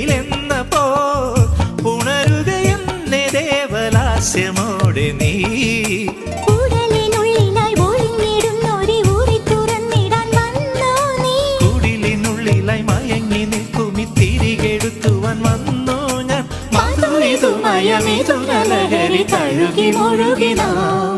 വെയിലെന്ന പോ ഉണരുകയെന്നെ ദേവലാസ്യമോടെ നീ കുടിലിനുള്ളിലായി മയങ്ങി നിൽക്കുമി തിരികെടുത്തുവാൻ വന്നു ഞാൻ മധുരിതുമയമിതു ലഹരി തഴുകി മുഴുകി നാം